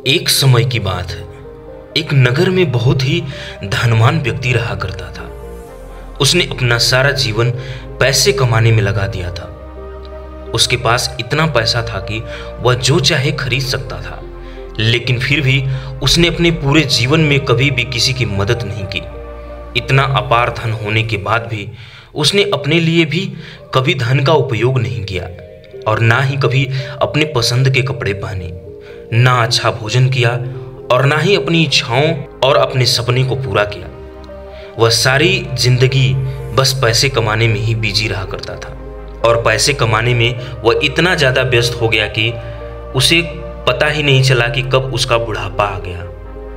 एक समय की बात है। एक नगर में बहुत ही धनवान व्यक्ति रहा करता था। उसने अपना सारा जीवन पैसे कमाने में लगा दिया था। उसके पास इतना पैसा था कि वह जो चाहे खरीद सकता था, लेकिन फिर भी उसने अपने पूरे जीवन में कभी भी किसी की मदद नहीं की। इतना अपार धन होने के बाद भी उसने अपने लिए भी कभी धन का उपयोग नहीं किया और ना ही कभी अपने पसंद के कपड़े पहने, ना अच्छा भोजन किया और ना ही अपनी इच्छाओं और अपने सपने को पूरा किया। वह सारी जिंदगी बस पैसे कमाने में ही बिजी रहा करता था और पैसे कमाने में वह इतना ज़्यादा व्यस्त हो गया कि उसे पता ही नहीं चला कि कब उसका बुढ़ापा आ गया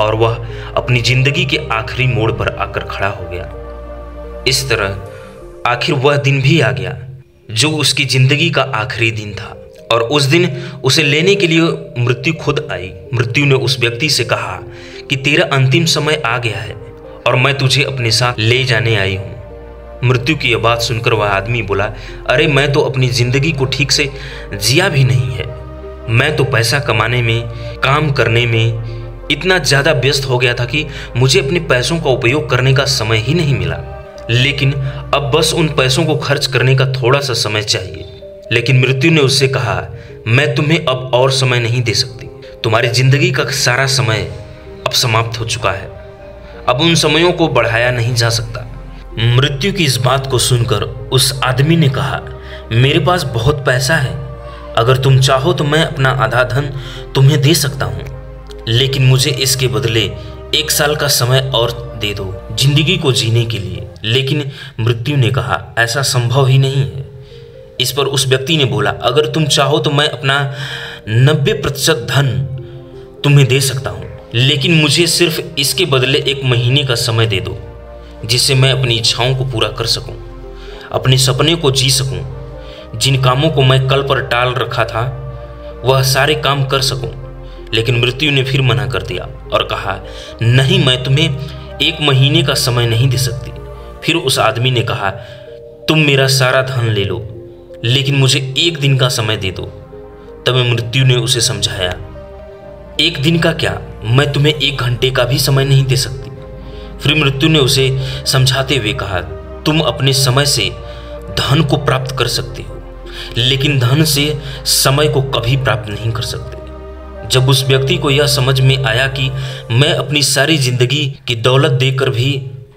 और वह अपनी जिंदगी के आखिरी मोड़ पर आकर खड़ा हो गया। इस तरह आखिर वह दिन भी आ गया जो उसकी जिंदगी का आखिरी दिन था और उस दिन उसे लेने के लिए मृत्यु खुद आई। मृत्यु ने उस व्यक्ति से कहा कि तेरा अंतिम समय आ गया है और मैं तुझे अपने साथ ले जाने आई हूँ। मृत्यु की यह बात सुनकर वह आदमी बोला, अरे मैं तो अपनी जिंदगी को ठीक से जिया भी नहीं है। मैं तो पैसा कमाने में, काम करने में इतना ज़्यादा व्यस्त हो गया था कि मुझे अपने पैसों का उपयोग करने का समय ही नहीं मिला। लेकिन अब बस उन पैसों को खर्च करने का थोड़ा सा समय चाहिए। लेकिन मृत्यु ने उससे कहा, मैं तुम्हें अब और समय नहीं दे सकती। तुम्हारी जिंदगी का सारा समय अब समाप्त हो चुका है। अब उन समयों को बढ़ाया नहीं जा सकता। मृत्यु की इस बात को सुनकर उस आदमी ने कहा, मेरे पास बहुत पैसा है, अगर तुम चाहो तो मैं अपना आधा धन तुम्हें दे सकता हूँ, लेकिन मुझे इसके बदले 1 साल का समय और दे दो जिंदगी को जीने के लिए। लेकिन मृत्यु ने कहा, ऐसा संभव ही नहीं है। इस पर उस व्यक्ति ने बोला, अगर तुम चाहो तो मैं अपना 90% धन तुम्हें दे सकता हूँ, लेकिन मुझे सिर्फ इसके बदले 1 महीने का समय दे दो, जिससे मैं अपनी इच्छाओं को पूरा कर सकूं, अपने सपने को जी सकूं, जिन कामों को मैं कल पर टाल रखा था वह सारे काम कर सकूं। लेकिन मृत्यु ने फिर मना कर दिया और कहा, नहीं, मैं तुम्हें 1 महीने का समय नहीं दे सकती। फिर उस आदमी ने कहा, तुम मेरा सारा धन ले लो, लेकिन मुझे 1 दिन का समय दे दो। तब मृत्यु ने उसे समझाया, 1 दिन का क्या, मैं तुम्हें 1 घंटे का भी समय नहीं दे सकती। फिर मृत्यु ने उसे समझाते हुए कहा, तुम अपने समय से धन को प्राप्त कर सकते हो, लेकिन धन से समय को कभी प्राप्त नहीं कर सकते। जब उस व्यक्ति को यह समझ में आया कि मैं अपनी सारी जिंदगी की दौलत देकर भी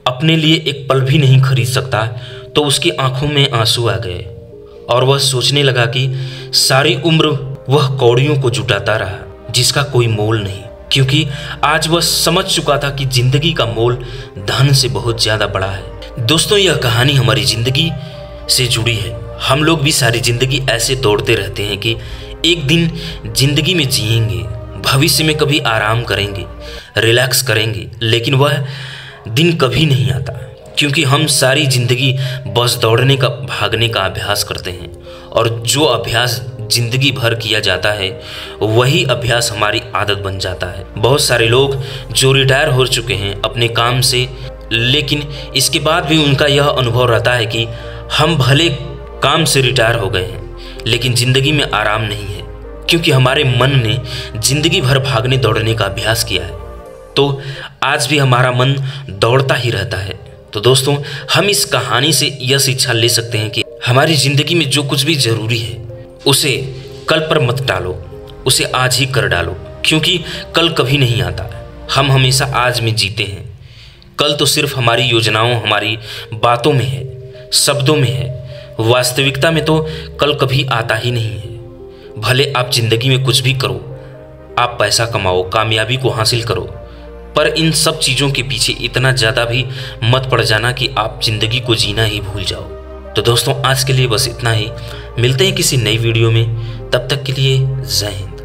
अपने लिए 1 पल भी नहीं खरीद सकता, तो उसकी आंखों में आंसू आ गए और वह सोचने लगा कि सारी उम्र वह कौड़ियों को जुटाता रहा जिसका कोई मोल नहीं, क्योंकि आज वह समझ चुका था कि जिंदगी का मोल धन से बहुत ज़्यादा बड़ा है। दोस्तों, यह कहानी हमारी ज़िंदगी से जुड़ी है। हम लोग भी सारी ज़िंदगी ऐसे दौड़ते रहते हैं कि एक दिन ज़िंदगी में जिएंगे, भविष्य में कभी आराम करेंगे, रिलैक्स करेंगे, लेकिन वह दिन कभी नहीं आता, क्योंकि हम सारी ज़िंदगी बस दौड़ने का, भागने का अभ्यास करते हैं और जो अभ्यास जिंदगी भर किया जाता है वही अभ्यास हमारी आदत बन जाता है। बहुत सारे लोग जो रिटायर हो चुके हैं अपने काम से, लेकिन इसके बाद भी उनका यह अनुभव रहता है कि हम भले काम से रिटायर हो गए हैं, लेकिन ज़िंदगी में आराम नहीं है, क्योंकि हमारे मन ने ज़िंदगी भर भागने दौड़ने का अभ्यास किया है। तो आज भी हमारा मन दौड़ता ही रहता है। तो दोस्तों, हम इस कहानी से यह शिक्षा ले सकते हैं कि हमारी ज़िंदगी में जो कुछ भी ज़रूरी है उसे कल पर मत डालो, उसे आज ही कर डालो, क्योंकि कल कभी नहीं आता। हम हमेशा आज में जीते हैं। कल तो सिर्फ हमारी योजनाओं, हमारी बातों में है, शब्दों में है। वास्तविकता में तो कल कभी आता ही नहीं है। भले आप जिंदगी में कुछ भी करो, आप पैसा कमाओ, कामयाबी को हासिल करो, पर इन सब चीज़ों के पीछे इतना ज़्यादा भी मत पड़ जाना कि आप जिंदगी को जीना ही भूल जाओ। तो दोस्तों, आज के लिए बस इतना ही। मिलते हैं किसी नई वीडियो में, तब तक के लिए जय हिंद।